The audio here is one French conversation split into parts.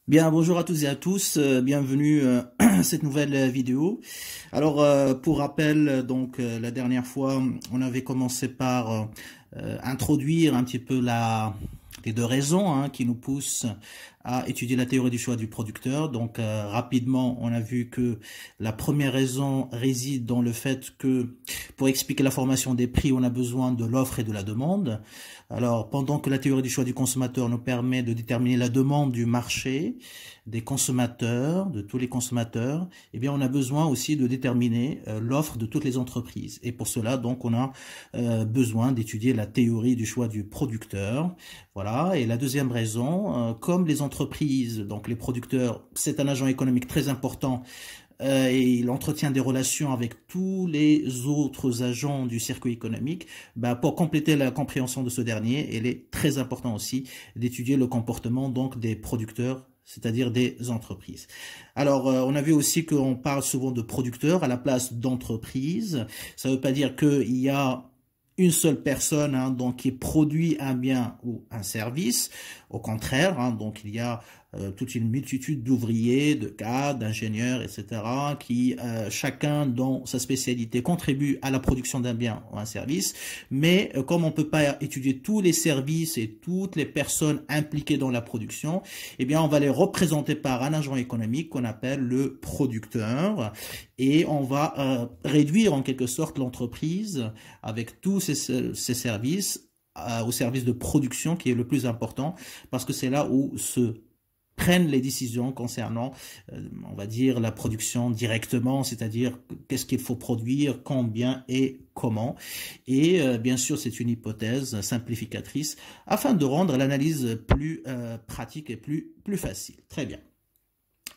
Bien, bonjour à toutes et à tous, bienvenue à cette nouvelle vidéo. Alors, pour rappel, la dernière fois, on avait commencé par introduire un petit peu les deux raisons qui nous poussent à étudier la théorie du choix du producteur. Donc, rapidement, on a vu que la première raison réside dans le fait que pour expliquer la formation des prix, on a besoin de l'offre et de la demande. Alors, pendant que la théorie du choix du consommateur nous permet de déterminer la demande du marché, des consommateurs, de tous les consommateurs, eh bien, on a besoin aussi de déterminer l'offre de toutes les entreprises. Et pour cela, donc, on a besoin d'étudier la théorie du choix du producteur. Voilà. Et la deuxième raison, comme les entreprises, donc les producteurs, c'est un agent économique très important et il entretient des relations avec tous les autres agents du circuit économique, pour compléter la compréhension de ce dernier, il est très important aussi d'étudier le comportement donc des producteurs, c'est-à-dire des entreprises. Alors, on a vu aussi qu'on parle souvent de producteurs à la place d'entreprise. Ça ne veut pas dire qu'il y a une seule personne donc qui produit un bien ou un service. Au contraire, donc il y a toute une multitude d'ouvriers, de cadres, d'ingénieurs, etc., qui chacun dans sa spécialité contribue à la production d'un bien ou un service. Mais comme on peut pas étudier tous les services et toutes les personnes impliquées dans la production, eh bien on va les représenter par un agent économique qu'on appelle le producteur, et on va réduire en quelque sorte l'entreprise avec tous ces services au service de production qui est le plus important, parce que c'est là où se prennent les décisions concernant, on va dire, la production directement, c'est-à-dire qu'est-ce qu'il faut produire, combien et comment. Et bien sûr, c'est une hypothèse simplificatrice afin de rendre l'analyse plus pratique et plus facile. Très bien.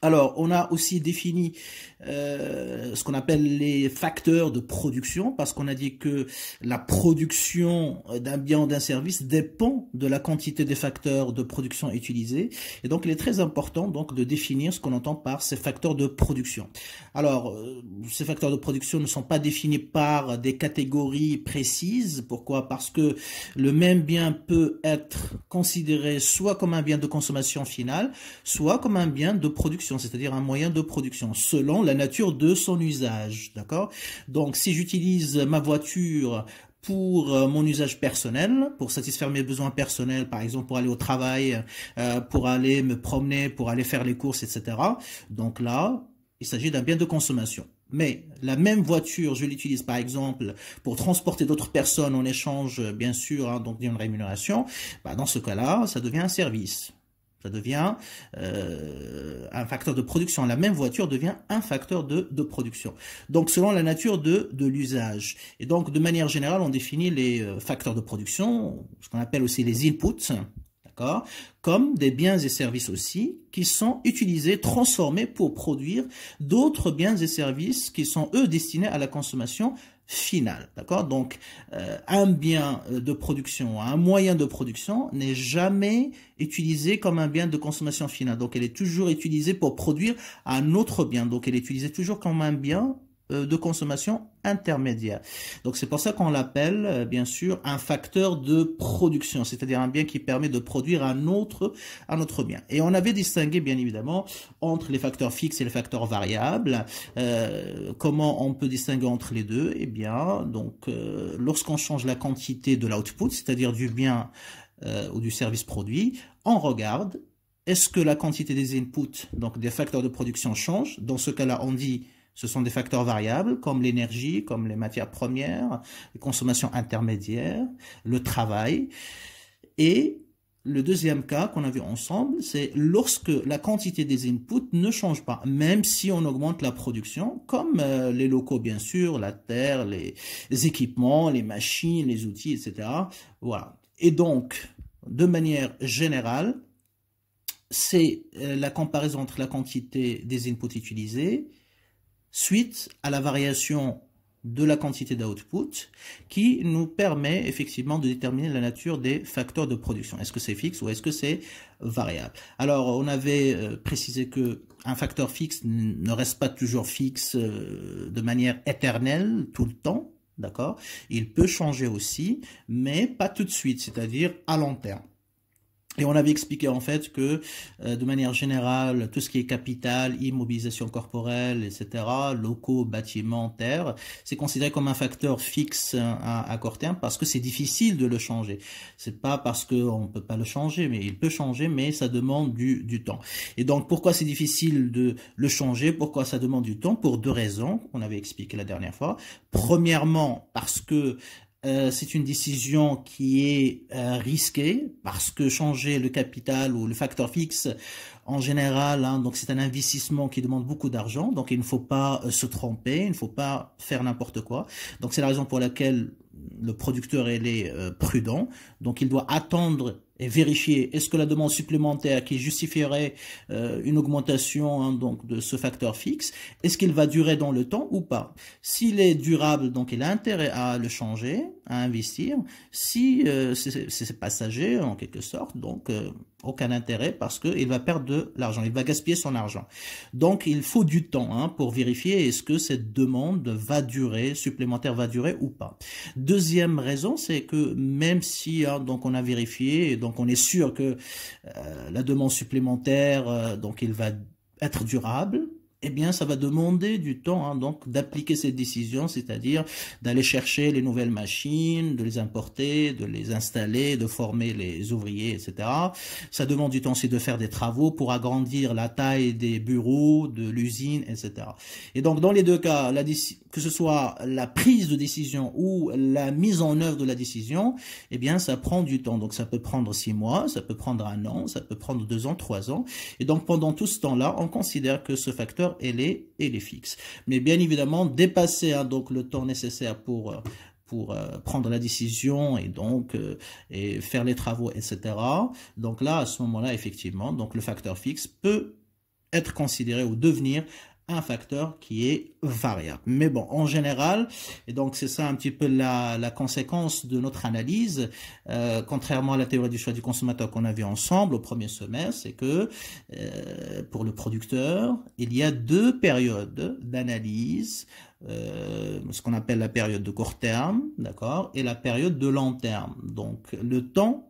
Alors, on a aussi défini ce qu'on appelle les facteurs de production, parce qu'on a dit que la production d'un bien ou d'un service dépend de la quantité des facteurs de production utilisés. Et donc, il est très important donc de définir ce qu'on entend par ces facteurs de production. Alors, ces facteurs de production ne sont pas définis par des catégories précises. Pourquoi? Parce que le même bien peut être considéré soit comme un bien de consommation finale, soit comme un bien de production, c'est-à-dire un moyen de production, selon la nature de son usage, d'accord? Donc, si j'utilise ma voiture pour mon usage personnel, pour satisfaire mes besoins personnels, par exemple pour aller au travail, pour aller me promener, pour aller faire les courses, etc. Donc là, il s'agit d'un bien de consommation. Mais la même voiture, je l'utilise par exemple pour transporter d'autres personnes en échange, bien sûr, donc d'une rémunération. Dans ce cas-là, ça devient un service. Ça devient un facteur de production. La même voiture devient un facteur de production. Donc, selon la nature de l'usage. Et donc, de manière générale, on définit les facteurs de production, ce qu'on appelle aussi les inputs, d'accord, comme des biens et services aussi, qui sont utilisés, transformés pour produire d'autres biens et services qui sont, eux, destinés à la consommation finale, d'accord? Donc, un bien de production, un moyen de production n'est jamais utilisé comme un bien de consommation finale. Donc, elle est toujours utilisée pour produire un autre bien. Donc, elle est utilisée toujours comme un bien de consommation intermédiaire. Donc, c'est pour ça qu'on l'appelle, bien sûr, un facteur de production, c'est-à-dire un bien qui permet de produire un autre bien. Et on avait distingué, bien évidemment, entre les facteurs fixes et les facteurs variables. Comment on peut distinguer entre les deux? Eh bien, donc, lorsqu'on change la quantité de l'output, c'est-à-dire du bien ou du service produit, on regarde, est-ce que la quantité des inputs, donc des facteurs de production, change? Dans ce cas-là, on dit ce sont des facteurs variables comme l'énergie, comme les matières premières, les consommations intermédiaires, le travail. Et le deuxième cas qu'on a vu ensemble, c'est lorsque la quantité des inputs ne change pas, même si on augmente la production, comme les locaux bien sûr, la terre, les équipements, les machines, les outils, etc. Voilà. Et donc, de manière générale, c'est la comparaison entre la quantité des inputs utilisés suite à la variation de la quantité d'output qui nous permet effectivement de déterminer la nature des facteurs de production. Est-ce que c'est fixe ou est-ce que c'est variable? Alors, on avait précisé que un facteur fixe ne reste pas toujours fixe de manière éternelle tout le temps, d'accord? Il peut changer aussi, mais pas tout de suite, c'est-à-dire à long terme. Et on avait expliqué en fait que de manière générale, tout ce qui est capital, immobilisation corporelle, etc., locaux, bâtiments, terres, c'est considéré comme un facteur fixe à court terme parce que c'est difficile de le changer. C'est pas parce qu'on peut pas le changer, mais il peut changer, mais ça demande du temps. Et donc pourquoi c'est difficile de le changer? Pourquoi ça demande du temps? Pour deux raisons qu'on avait expliqué la dernière fois. Premièrement, parce que c'est une décision qui est risquée parce que changer le capital ou le facteur fixe en général, hein, donc c'est un investissement qui demande beaucoup d'argent, donc il ne faut pas se tromper, il ne faut pas faire n'importe quoi. Donc c'est la raison pour laquelle le producteur est prudent, donc il doit attendre et vérifier est-ce que la demande supplémentaire qui justifierait une augmentation hein, donc de ce facteur fixe, est-ce qu'il va durer dans le temps ou pas? S'il est durable, donc il a intérêt à le changer, à investir. Si c'est passager en quelque sorte, donc aucun intérêt parce qu'il va perdre de l'argent, il va gaspiller son argent. Donc il faut du temps hein, pour vérifier est-ce que cette demande va durer, supplémentaire va durer ou pas. Deuxième raison, c'est que même si hein, donc on a vérifié, donc on est sûr que la demande supplémentaire, donc il va être durable, eh bien, ça va demander du temps, hein, donc d'appliquer cette décision, c'est-à-dire d'aller chercher les nouvelles machines, de les importer, de les installer, de former les ouvriers, etc. Ça demande du temps aussi de faire des travaux pour agrandir la taille des bureaux, de l'usine, etc. Et donc, dans les deux cas, que ce soit la prise de décision ou la mise en œuvre de la décision, eh bien, ça prend du temps. Donc, ça peut prendre 6 mois, ça peut prendre 1 an, ça peut prendre 2 ans, 3 ans. Et donc, pendant tout ce temps-là, on considère que ce facteur elle est fixe. Mais bien évidemment, dépasser hein, donc le temps nécessaire pour prendre la décision et donc et faire les travaux, etc. Donc là, à ce moment-là, effectivement, donc le facteur fixe peut être considéré ou devenir un facteur qui est variable. Mais bon, en général, et donc c'est ça un petit peu la conséquence de notre analyse, contrairement à la théorie du choix du consommateur qu'on a vu ensemble au premier semestre, c'est que pour le producteur, il y a 2 périodes d'analyse, ce qu'on appelle la période de court terme, d'accord, et la période de long terme. Donc le temps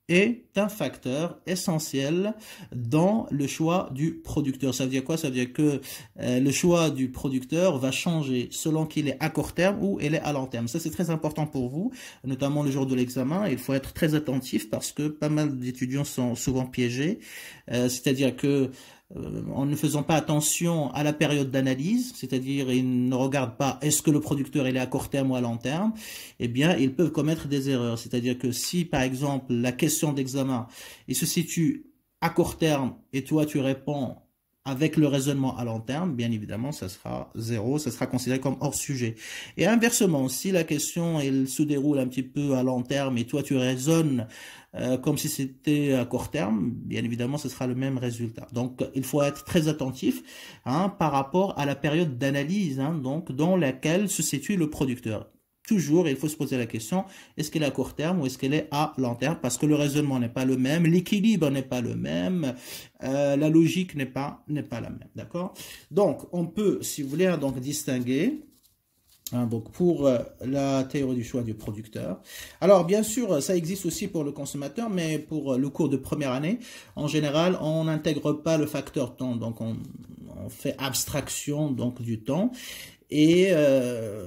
est un facteur essentiel dans le choix du producteur. Ça veut dire quoi? Ça veut dire que le choix du producteur va changer selon qu'il est à court terme ou il est à long terme. Ça, c'est très important pour vous, notamment le jour de l'examen. Il faut être très attentif parce que pas mal d'étudiants sont souvent piégés. C'est-à-dire que en ne faisant pas attention à la période d'analyse, c'est-à-dire ils ne regardent pas est-ce que le producteur il est à court terme ou à long terme, eh bien ils peuvent commettre des erreurs. C'est-à-dire que si par exemple la question d'examen il se situe à court terme et toi tu réponds avec le raisonnement à long terme, bien évidemment, ça sera 0, ça sera considéré comme hors sujet. Et inversement, si la question elle se déroule un petit peu à long terme et toi tu raisonnes comme si c'était à court terme, bien évidemment, ce sera le même résultat. Donc, il faut être très attentif hein, par rapport à la période d'analyse hein, donc dans laquelle se situe le producteur. Toujours, il faut se poser la question, est-ce qu'elle est à court terme ou est-ce qu'elle est à long terme? Parce que le raisonnement n'est pas le même, l'équilibre n'est pas le même, la logique n'est pas la même, d'accord? Donc, on peut, si vous voulez, hein, donc distinguer hein, donc pour la théorie du choix du producteur. Alors, bien sûr, ça existe aussi pour le consommateur, mais pour le cours de première année, en général, on n'intègre pas le facteur temps, donc on fait abstraction donc du temps. Et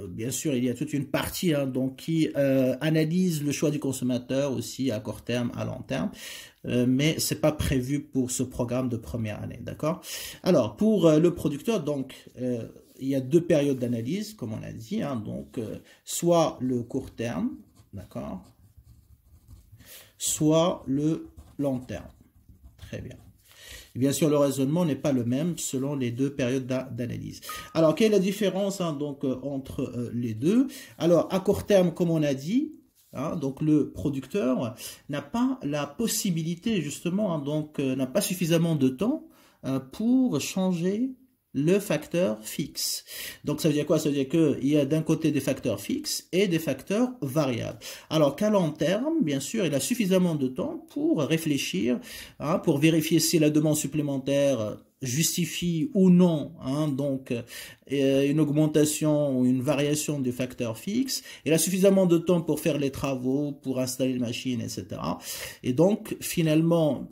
bien sûr, il y a toute une partie hein, donc qui analyse le choix du consommateur aussi à court terme, à long terme, mais c'est pas prévu pour ce programme de première année, d'accord? Alors pour le producteur, donc il y a 2 périodes d'analyse, comme on a dit, hein, donc soit le court terme, d'accord, soit le long terme. Très bien. Et bien sûr, le raisonnement n'est pas le même selon les 2 périodes d'analyse. Alors, quelle est la différence hein, donc, entre les deux? Alors, à court terme, comme on a dit, hein, donc le producteur n'a pas la possibilité, justement, hein, donc n'a pas suffisamment de temps pour changer le facteur fixe. Donc ça veut dire quoi? Ça veut dire qu'il y a d'un côté des facteurs fixes et des facteurs variables. Alors qu'à long terme, bien sûr, il a suffisamment de temps pour réfléchir, hein, pour vérifier si la demande supplémentaire justifie ou non, hein, donc une augmentation ou une variation du facteur fixe. Il a suffisamment de temps pour faire les travaux, pour installer les machines, etc. Et donc finalement,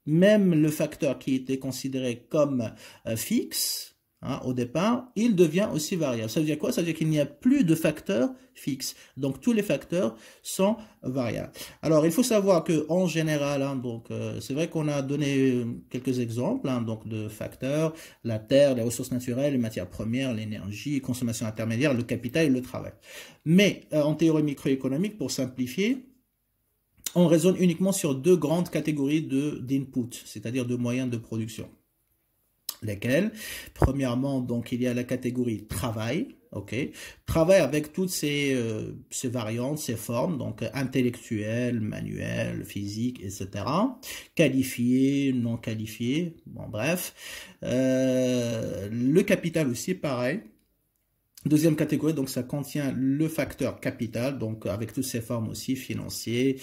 même le facteur qui était considéré comme fixe, hein, au départ, il devient aussi variable. Ça veut dire quoi? Ça veut dire qu'il n'y a plus de facteurs fixes. Donc tous les facteurs sont variables. Alors il faut savoir que en général, hein, donc c'est vrai qu'on a donné quelques exemples, hein, donc de facteurs: la terre, les ressources naturelles, les matières premières, l'énergie, consommation intermédiaire, le capital et le travail. Mais en théorie microéconomique, pour simplifier, on raisonne uniquement sur deux grandes catégories d'input, c'est-à-dire de moyens de production. Lesquels? Premièrement, donc il y a la catégorie travail, ok, travail avec toutes ces variantes, ces formes, donc intellectuel, manuel, physique, etc. Qualifié, non qualifié, bon bref. Le capital aussi, pareil. Deuxième catégorie, donc ça contient le facteur capital, donc avec toutes ses formes aussi, financier,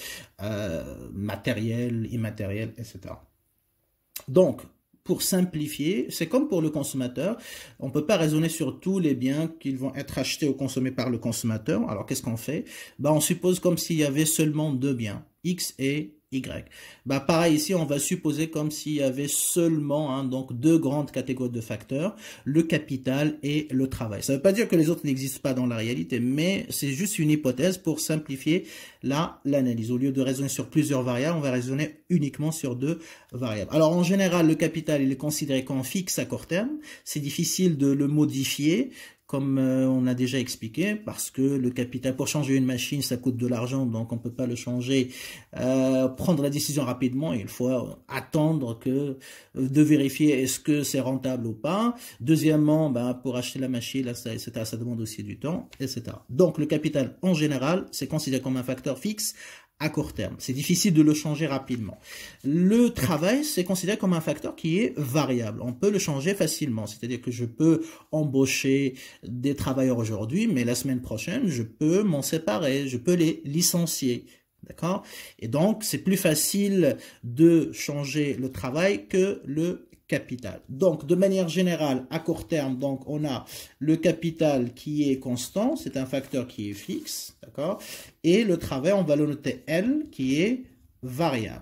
matériel, immatériel, etc. Donc, pour simplifier, c'est comme pour le consommateur, on ne peut pas raisonner sur tous les biens qui vont être achetés ou consommés par le consommateur. Alors qu'est-ce qu'on fait? On suppose comme s'il y avait seulement deux biens, X et Y. Pareil ici, on va supposer comme s'il y avait seulement, hein, donc deux grandes catégories de facteurs, le capital et le travail. Ça ne veut pas dire que les autres n'existent pas dans la réalité, mais c'est juste une hypothèse pour simplifier l'analyse. Au lieu de raisonner sur plusieurs variables, on va raisonner uniquement sur deux variables. Alors en général, le capital, il est considéré comme fixe à court terme. C'est difficile de le modifier, comme on a déjà expliqué, parce que le capital, pour changer une machine, ça coûte de l'argent, donc on ne peut pas le changer, prendre la décision rapidement, il faut attendre de vérifier est-ce que c'est rentable ou pas. Deuxièmement, pour acheter la machine, etc., ça demande aussi du temps, etc. Donc le capital, en général, c'est considéré comme un facteur fixe à court terme. C'est difficile de le changer rapidement. Le travail, c'est considéré comme un facteur qui est variable. On peut le changer facilement. C'est-à-dire que je peux embaucher des travailleurs aujourd'hui, mais la semaine prochaine, je peux m'en séparer. Je peux les licencier. D'accord? Et donc, c'est plus facile de changer le travail que le capital. Donc, de manière générale, à court terme, donc on a le capital qui est constant, c'est un facteur qui est fixe, d'accord? Et le travail, on va le noter L, qui est variable.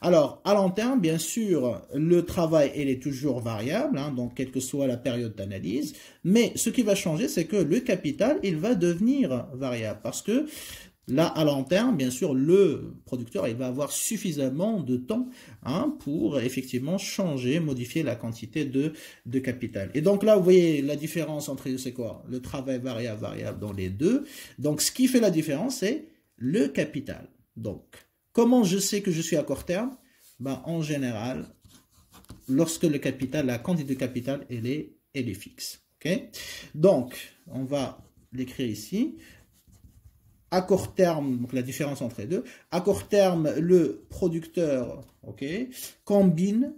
Alors, à long terme, bien sûr, le travail, il est toujours variable, hein, donc quelle que soit la période d'analyse, mais ce qui va changer, c'est que le capital, il va devenir variable, parce que là, à long terme, bien sûr, le producteur, il va avoir suffisamment de temps, hein, pour effectivement changer, modifier la quantité de capital. Et donc là, vous voyez la différence entre les deux, c'est quoi? Le travail variable dans les deux. Donc, ce qui fait la différence, c'est le capital. Donc, comment je sais que je suis à court terme? En général, lorsque le capital, la quantité de capital, elle est fixe. Okay? Donc, on va l'écrire ici. À court terme, donc la différence entre les deux, à court terme, le producteur, combine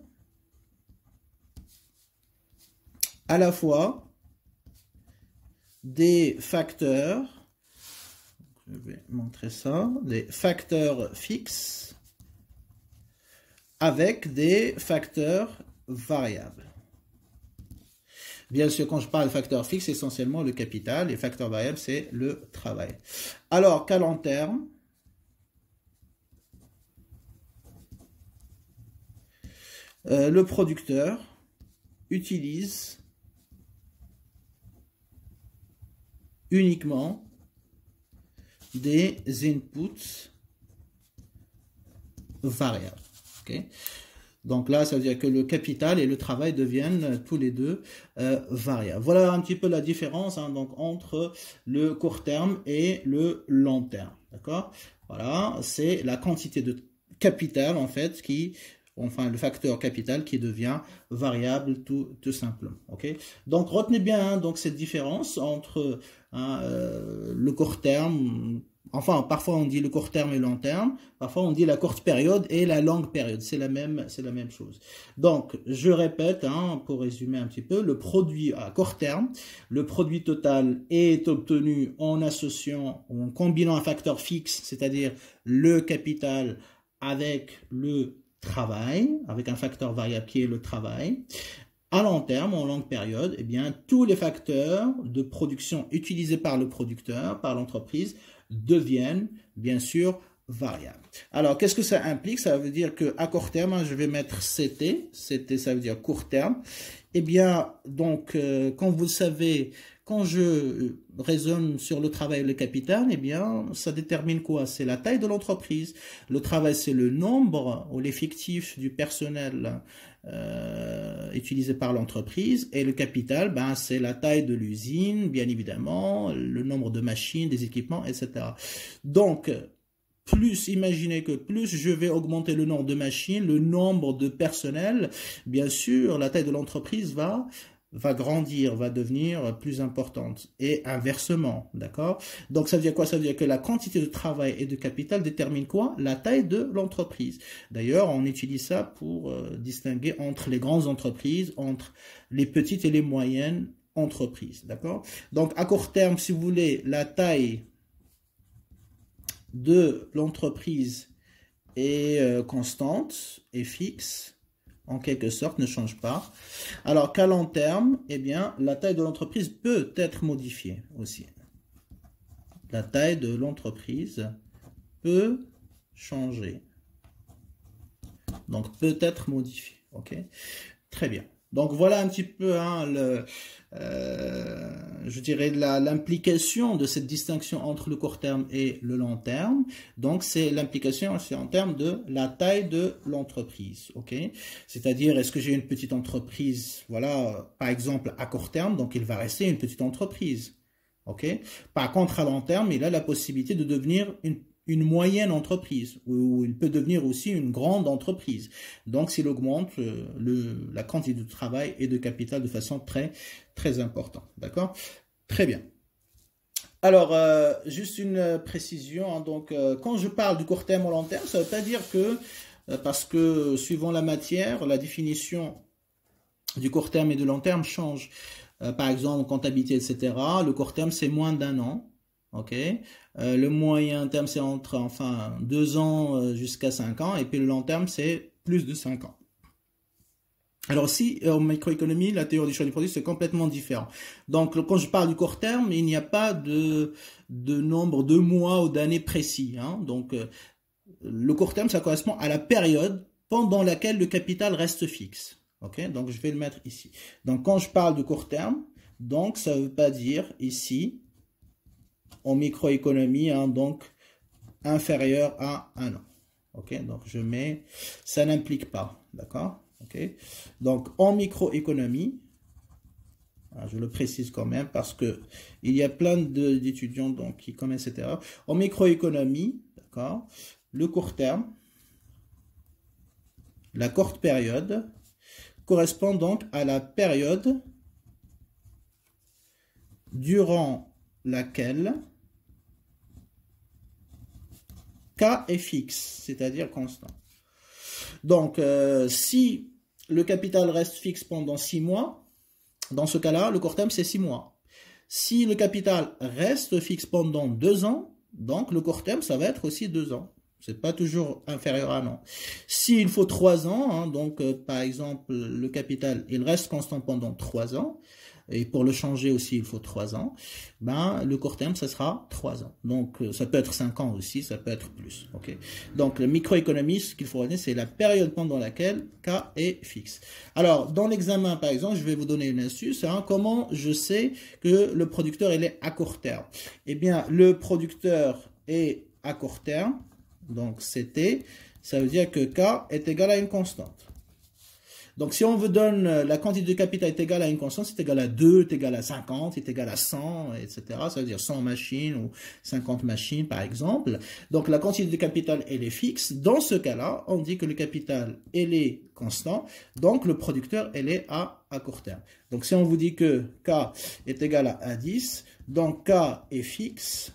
à la fois des facteurs, je vais montrer ça, des facteurs fixes avec des facteurs variables. Bien sûr, quand je parle de facteur fixe, c'est essentiellement le capital, et facteur variable, c'est le travail. Alors qu'à long terme, le producteur utilise uniquement des inputs variables. Donc là, ça veut dire que le capital et le travail deviennent tous les deux variables. Voilà un petit peu la différence, hein, donc, entre le court terme et le long terme. D'accord? Voilà, c'est la quantité de capital, en fait, le facteur capital qui devient variable tout simplement. Donc retenez bien, hein, donc cette différence entre le court terme, Enfin, parfois on dit le court terme et le long terme, parfois on dit la courte période et la longue période, c'est la même chose. Donc, je répète, hein, pour résumer un petit peu, le produit à court terme, le produit total est obtenu en associant ou en combinant un facteur fixe, c'est-à-dire le capital avec le travail, avec un facteur variable qui est le travail. À long terme, en longue période, eh bien, tous les facteurs de production utilisés par le producteur, par l'entreprise, deviennent bien sûr variables. Alors, qu'est-ce que ça implique? Ça veut dire qu'à court terme, je vais mettre CT, ça veut dire court terme. Eh bien, donc, quand vous le savez, quand je raisonne sur le travail et le capital, eh bien, ça détermine quoi? C'est la taille de l'entreprise. Le travail, c'est le nombre ou l'effectif du personnel utilisé par l'entreprise. Et le capital, ben, c'est la taille de l'usine, bien évidemment, le nombre de machines, des équipements, etc. Donc, imaginez que plus je vais augmenter le nombre de machines, le nombre de personnel, bien sûr, la taille de l'entreprise va grandir, va devenir plus importante. Et inversement, d'accord? Donc, ça veut dire quoi? Ça veut dire que la quantité de travail et de capital détermine quoi? La taille de l'entreprise. D'ailleurs, on utilise ça pour distinguer entre les grandes entreprises, entre les petites et les moyennes entreprises, d'accord? Donc, à court terme, si vous voulez, la taille de l'entreprise est constante et fixe, en quelque sorte, ne change pas. Alors qu'à long terme, eh bien, la taille de l'entreprise peut être modifiée aussi. La taille de l'entreprise peut changer. Donc, peut être modifiée. OK? Très bien. Donc, voilà un petit peu hein, je dirais l'implication de cette distinction entre le court terme et le long terme. Donc, c'est l'implication en termes de la taille de l'entreprise. OK? C'est-à-dire, est-ce que j'ai une petite entreprise, voilà, par exemple, à court terme, donc il va rester une petite entreprise. OK? Par contre, à long terme, il a la possibilité de devenir une moyenne entreprise, ou il peut devenir aussi une grande entreprise. Donc, s'il augmente la quantité de travail et de capital de façon très, très importante. D'accord? Très bien. Alors, juste une précision. Hein, donc, quand je parle du court terme au long terme, ça ne veut pas dire que, parce que suivant la matière, la définition du court terme et du long terme change. Par exemple, en comptabilité, etc., le court terme, c'est moins d'1 an. OK. Le moyen terme, c'est entre 2 ans jusqu'à 5 ans. Et puis le long terme, c'est plus de 5 ans. Alors si en microéconomie, la théorie du choix du produit, c'est complètement différent. Donc quand je parle du court terme, il n'y a pas de nombre de mois ou d'années précis. Hein. Donc le court terme, ça correspond à la période pendant laquelle le capital reste fixe. OK. Donc je vais le mettre ici. Donc quand je parle de court terme, donc ça ne veut pas dire ici en microéconomie, hein, donc inférieur à 1 an. OK, donc je mets, ça n'implique pas, d'accord? OK, donc en microéconomie, je le précise quand même parce que il y a plein d'étudiants donc qui commettent cette erreur. En microéconomie, d'accord, le court terme, la courte période correspond donc à la période durant laquelle K est fixe, c'est-à-dire constant. Donc, si le capital reste fixe pendant 6 mois, dans ce cas-là, le court terme, c'est 6 mois. Si le capital reste fixe pendant 2 ans, donc le court terme, ça va être aussi 2 ans. C'est pas toujours inférieur à 1 an. S'il faut 3 ans, hein, donc par exemple, le capital, il reste constant pendant 3 ans, et pour le changer aussi, il faut 3 ans, ben, le court terme, ça sera 3 ans. Donc, ça peut être 5 ans aussi, ça peut être plus. Okay. Donc, le microéconomie, ce qu'il faut retenir, c'est la période pendant laquelle K est fixe. Alors, dans l'examen, par exemple, je vais vous donner une astuce. Hein, comment je sais que le producteur, il est à court terme? Eh bien, le producteur est à court terme, donc CT, ça veut dire que K est égal à une constante. Donc, si on vous donne la quantité de capital est égale à une constante, c'est égal à 2, c'est égal à 50, c'est égal à 100, etc. Ça veut dire 100 machines ou 50 machines, par exemple. Donc, la quantité de capital, elle est fixe. Dans ce cas-là, on dit que le capital, elle est constant. Donc, le producteur, elle est à court terme. Donc, si on vous dit que K est égal à 10, donc K est fixe.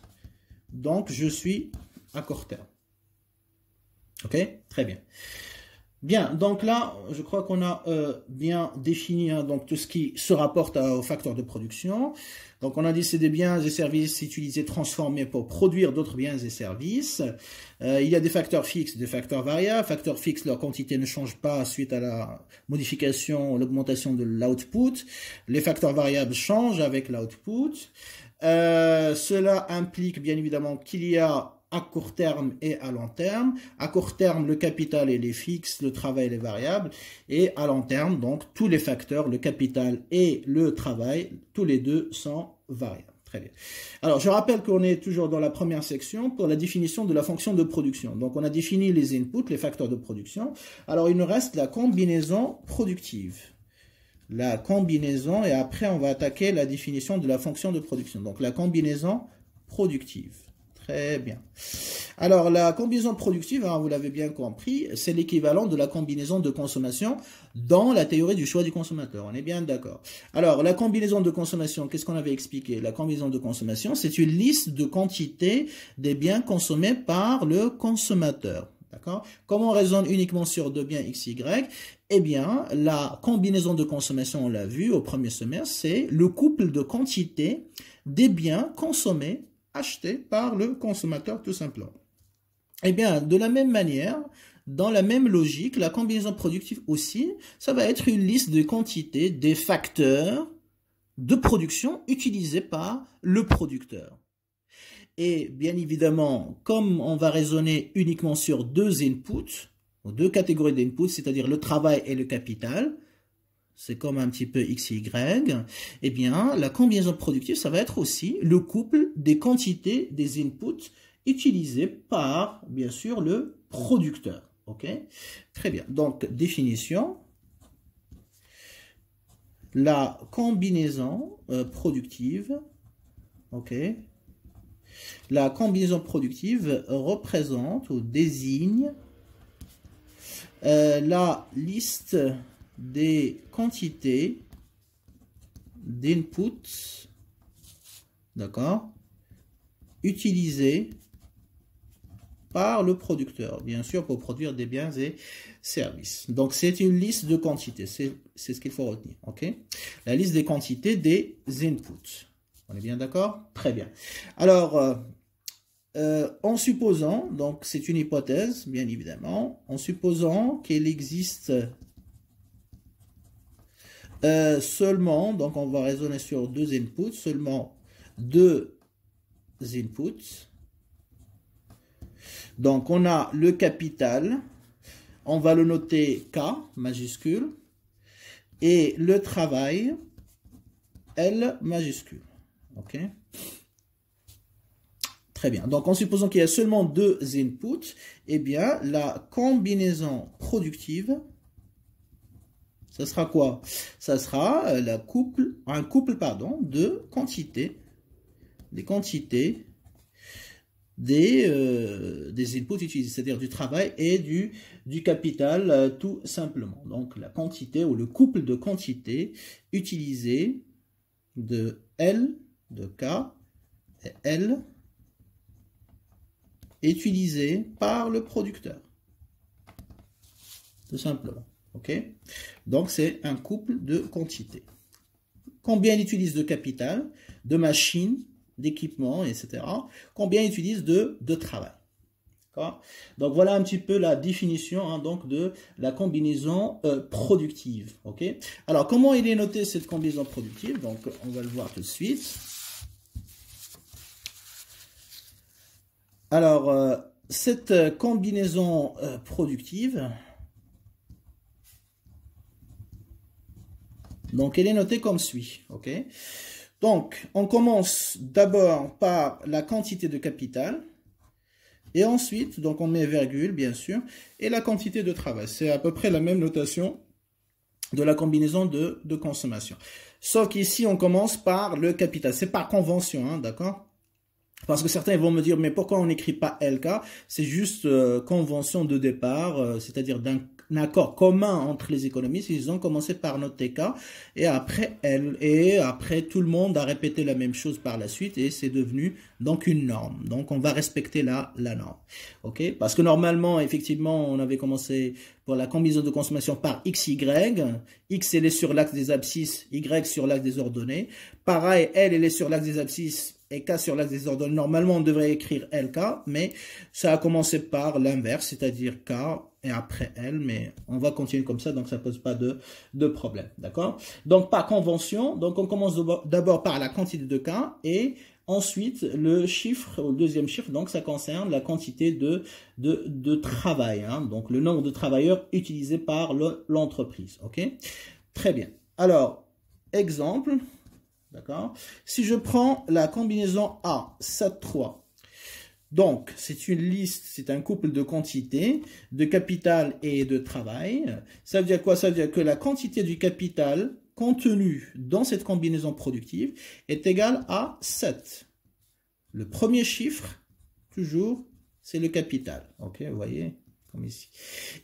Donc, je suis à court terme. OK? Très bien. Bien, donc là, je crois qu'on a bien défini donc tout ce qui se rapporte aux facteurs de production. Donc, on a dit c'est des biens et services utilisés, transformés pour produire d'autres biens et services. Il y a des facteurs fixes, des facteurs variables. Facteurs fixes, leur quantité ne change pas suite à la modification, l'augmentation de l'output. Les facteurs variables changent avec l'output. Cela implique bien évidemment qu'il y a à court terme et à long terme. À court terme, le capital et les fixes, le travail et les variables. Et à long terme, donc, tous les facteurs, le capital et le travail, tous les deux sont variables. Très bien. Alors, je rappelle qu'on est toujours dans la première section pour la définition de la fonction de production. Donc, on a défini les inputs, les facteurs de production. Alors, il nous reste la combinaison productive. La combinaison, et après, on va attaquer la définition de la fonction de production. Donc, la combinaison productive. Très bien. Alors, la combinaison productive, hein, vous l'avez bien compris, c'est l'équivalent de la combinaison de consommation dans la théorie du choix du consommateur. On est bien d'accord. Alors, la combinaison de consommation, qu'est-ce qu'on avait expliqué? La combinaison de consommation, c'est une liste de quantité des biens consommés par le consommateur. D'accord? Comment on raisonne uniquement sur deux biens X, Y? Eh bien, la combinaison de consommation, on l'a vu au premier semestre, c'est le couple de quantité des biens consommés acheté par le consommateur tout simplement. Eh bien, de la même manière, dans la même logique, la combinaison productive aussi, ça va être une liste de quantités des facteurs de production utilisés par le producteur. Et bien évidemment, comme on va raisonner uniquement sur deux inputs, deux catégories d'inputs, c'est-à-dire le travail et le capital, c'est comme un petit peu X, Y, eh bien, la combinaison productive, ça va être aussi le couple des quantités des inputs utilisés par, bien sûr, le producteur. OK? Très bien. Donc, définition. La combinaison productive, OK? La combinaison productive représente ou désigne la liste des quantités d'inputs, d'accord, utilisées par le producteur, bien sûr, pour produire des biens et services. Donc, c'est une liste de quantités, c'est ce qu'il faut retenir, ok? La liste des quantités des inputs. On est bien d'accord? Très bien. Alors, en supposant, donc c'est une hypothèse, bien évidemment, en supposant qu'il existe seulement, donc on va raisonner sur deux inputs, seulement deux inputs. Donc on a le capital, on va le noter K majuscule, et le travail L majuscule. Ok? Très bien. Donc en supposant qu'il y a seulement deux inputs, eh bien la combinaison productive, ça sera quoi? Ça sera un couple de quantités, des quantités des inputs utilisés, c'est-à-dire du travail et du capital tout simplement. Donc la quantité ou le couple de quantités utilisées de L, de K et L utilisées par le producteur. Tout simplement. OK? Donc, c'est un couple de quantités. Combien il utilise de capital, de machines, d'équipements, etc. Combien il utilise de travail. D'accord? Donc, voilà un petit peu la définition donc, de la combinaison productive. OK? Alors, comment il est noté cette combinaison productive? Donc, on va le voir tout de suite. Alors, cette combinaison productive, donc elle est notée comme suit. Ok. Donc, on commence d'abord par la quantité de capital, et ensuite, donc on met virgule, bien sûr, et la quantité de travail. C'est à peu près la même notation de la combinaison de consommation. Sauf qu'ici, on commence par le capital. C'est par convention, hein, d'accord? Parce que certains vont me dire, mais pourquoi on n'écrit pas LK? C'est juste convention de départ, c'est-à-dire accord commun entre les économistes. Ils ont commencé par noter K et après tout le monde a répété la même chose par la suite et c'est devenu donc une norme. Donc on va respecter la norme. OK? Parce que normalement, effectivement, on avait commencé pour la combinaison de consommation par XY. X, elle est sur l'axe des abscisses, Y sur l'axe des ordonnées. Pareil, elle est sur l'axe des abscisses et K sur l'axe des ordonnées. Normalement, on devrait écrire LK, mais ça a commencé par l'inverse, c'est-à-dire K et après L, mais on va continuer comme ça, donc ça ne pose pas de problème, d'accord? Donc, par convention, donc on commence d'abord par la quantité de K et ensuite le chiffre, le deuxième chiffre, donc ça concerne la quantité de travail, hein, donc le nombre de travailleurs utilisés par l'entreprise, ok? Très bien. Alors, exemple... D'accord? Si je prends la combinaison A, 7, 3, donc c'est une liste, c'est un couple de quantités, de capital et de travail. Ça veut dire quoi? Ça veut dire que la quantité du capital contenu dans cette combinaison productive est égale à 7. Le premier chiffre, toujours, c'est le capital. Ok, vous voyez, comme ici.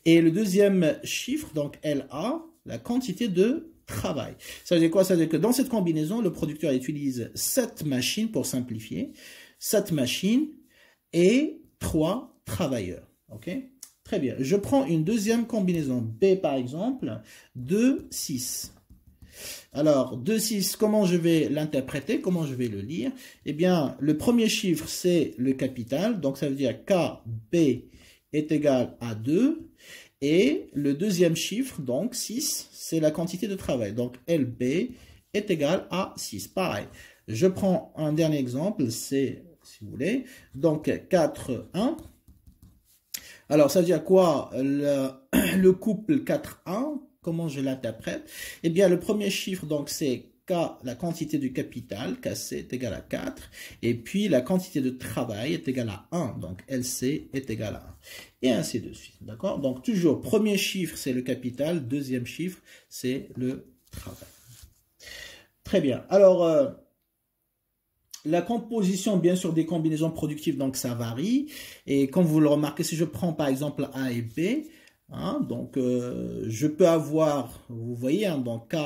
Et le deuxième chiffre, donc LA, la quantité de travail. Ça veut dire quoi? Ça veut dire que dans cette combinaison, le producteur utilise 7 machines pour simplifier, 7 machines et 3 travailleurs. Ok? Très bien. Je prends une deuxième combinaison B par exemple, 2, 6. Alors, 2, 6, comment je vais l'interpréter? Comment je vais le lire? Eh bien, le premier chiffre, c'est le capital. Donc, ça veut dire KB est égal à 2. Et le deuxième chiffre, donc 6, c'est la quantité de travail. Donc LB est égal à 6. Pareil. Je prends un dernier exemple, c'est, si vous voulez, donc 4, 1. Alors, ça veut dire quoi? Le couple 4, 1, comment je l'interprète? Eh bien, le premier chiffre, donc c'est K, la quantité du capital, KC est égal à 4, et puis la quantité de travail est égale à 1, donc LC est égal à 1, et ainsi de suite, d'accord? Donc toujours, premier chiffre, c'est le capital, deuxième chiffre, c'est le travail. Très bien, alors, la composition, bien sûr, des combinaisons productives, donc ça varie, et comme vous le remarquez, si je prends par exemple A et B, hein, donc je peux avoir, vous voyez, hein, donc K,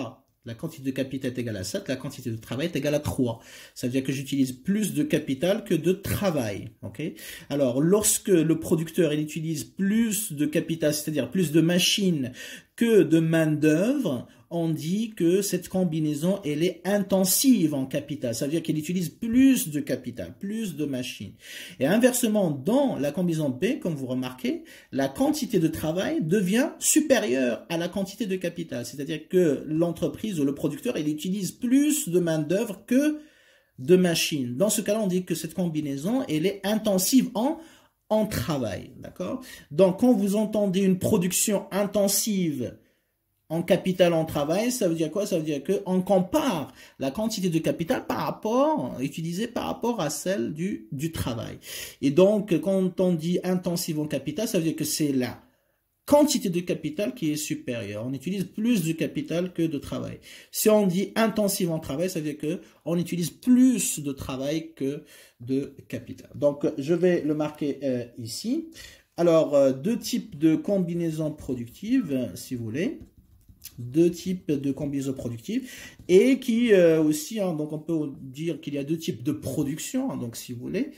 la quantité de capital est égale à 7, la quantité de travail est égale à 3. Ça veut dire que j'utilise plus de capital que de travail. Okay? Alors, lorsque le producteur il utilise plus de capital, c'est-à-dire plus de machines que de main-d'œuvre, on dit que cette combinaison, elle est intensive en capital. Ça veut dire qu'elle utilise plus de capital, plus de machines. Et inversement, dans la combinaison B, comme vous remarquez, la quantité de travail devient supérieure à la quantité de capital. C'est-à-dire que l'entreprise ou le producteur, il utilise plus de main-d'œuvre que de machines. Dans ce cas-là, on dit que cette combinaison, elle est intensive en travail. D'accord? Donc, quand vous entendez une production intensive en capital en travail, ça veut dire quoi? Ça veut dire qu'on compare la quantité de capital utilisée par rapport à celle du travail. Et donc, quand on dit intensive en capital, ça veut dire que c'est la quantité de capital qui est supérieure. On utilise plus de capital que de travail. Si on dit intensive en travail, ça veut dire qu'on utilise plus de travail que de capital. Donc, je vais le marquer ici. Alors, deux types de combinaisons productives, si vous voulez. Deux types de combinaisons productives et qui aussi, hein, donc on peut dire qu'il y a deux types de production, hein, donc si vous voulez,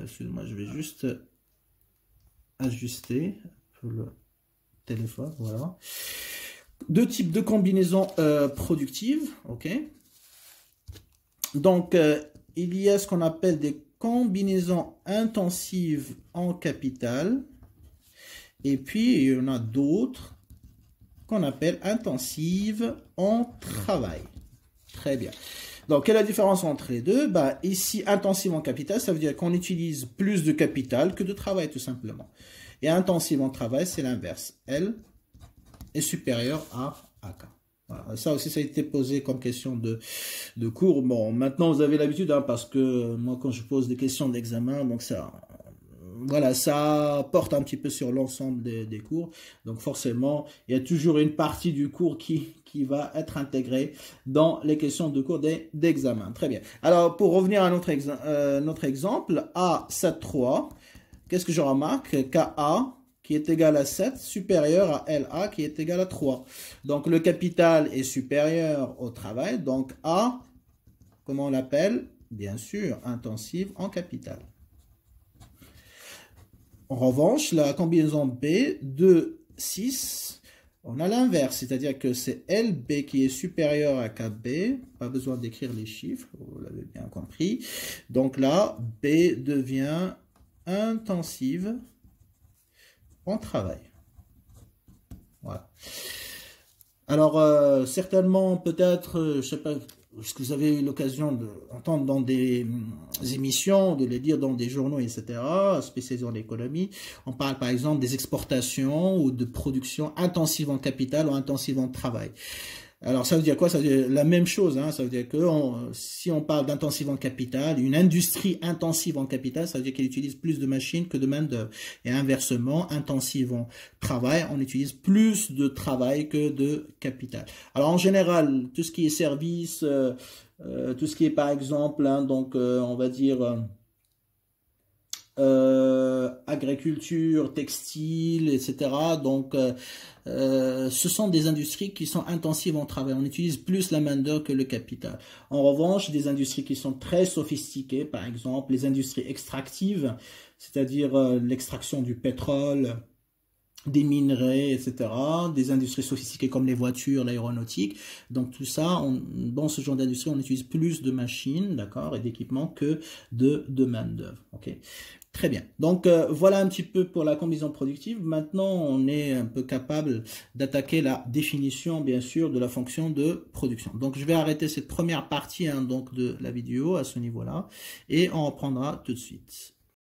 excusez-moi, je vais juste ajuster le téléphone, voilà. Deux types de combinaisons productives, ok. Donc, il y a ce qu'on appelle des combinaisons intensives en capital et puis il y en a d'autres qu'on appelle intensive en travail. Très bien. Donc, quelle est la différence entre les deux? Bah, ici, intensive en capital, ça veut dire qu'on utilise plus de capital que de travail, tout simplement. Et intensive en travail, c'est l'inverse. L est supérieur à AK. Voilà. Ça aussi, ça a été posé comme question de cours. Bon, maintenant, vous avez l'habitude, hein, parce que moi, quand je pose des questions d'examen, donc ça... Voilà, ça porte un petit peu sur l'ensemble des cours. Donc forcément, il y a toujours une partie du cours qui va être intégrée dans les questions de cours d'examen. Très bien. Alors, pour revenir à notre exemple, A, 7, 3, qu'est-ce que je remarque? KA, qui est égal à 7, supérieur à LA qui est égal à 3. Donc le capital est supérieur au travail, donc A, comment on l'appelle? Bien sûr, intensive en capital. En revanche, la combinaison B, 2, 6, on a l'inverse, c'est-à-dire que c'est LB qui est supérieur à KB, pas besoin d'écrire les chiffres, vous l'avez bien compris. Donc là, B devient intensive en travail. Voilà. Alors, certainement, peut-être, je sais pas, ce que vous avez eu l'occasion d'entendre dans des émissions, de les lire dans des journaux, etc., spécialisés en économie. On parle par exemple des exportations ou de production intensive en capital ou intensive en travail. Alors, ça veut dire quoi? Ça veut dire la même chose. Hein. Ça veut dire que si on parle d'intensive en capital, une industrie intensive en capital, ça veut dire qu'elle utilise plus de machines que de main-d'œuvre. Et inversement, intensive en travail, on utilise plus de travail que de capital. Alors, en général, tout ce qui est service, tout ce qui est par exemple, hein, donc on va dire agriculture, textile, etc. Donc, ce sont des industries qui sont intensives en travail. On utilise plus la main-d'œuvre que le capital. En revanche, des industries qui sont très sophistiquées, par exemple, les industries extractives, c'est-à-dire l'extraction du pétrole, des minerais, etc., des industries sophistiquées comme les voitures, l'aéronautique. Donc tout ça, dans ce genre d'industrie, on utilise plus de machines, d'accord, et d'équipements que de main-d'œuvre. Ok. Très bien. Donc, voilà un petit peu pour la combinaison productive. Maintenant, on est un peu capable d'attaquer la définition, bien sûr, de la fonction de production. Donc, je vais arrêter cette première partie hein, donc de la vidéo à ce niveau-là et on reprendra tout de suite.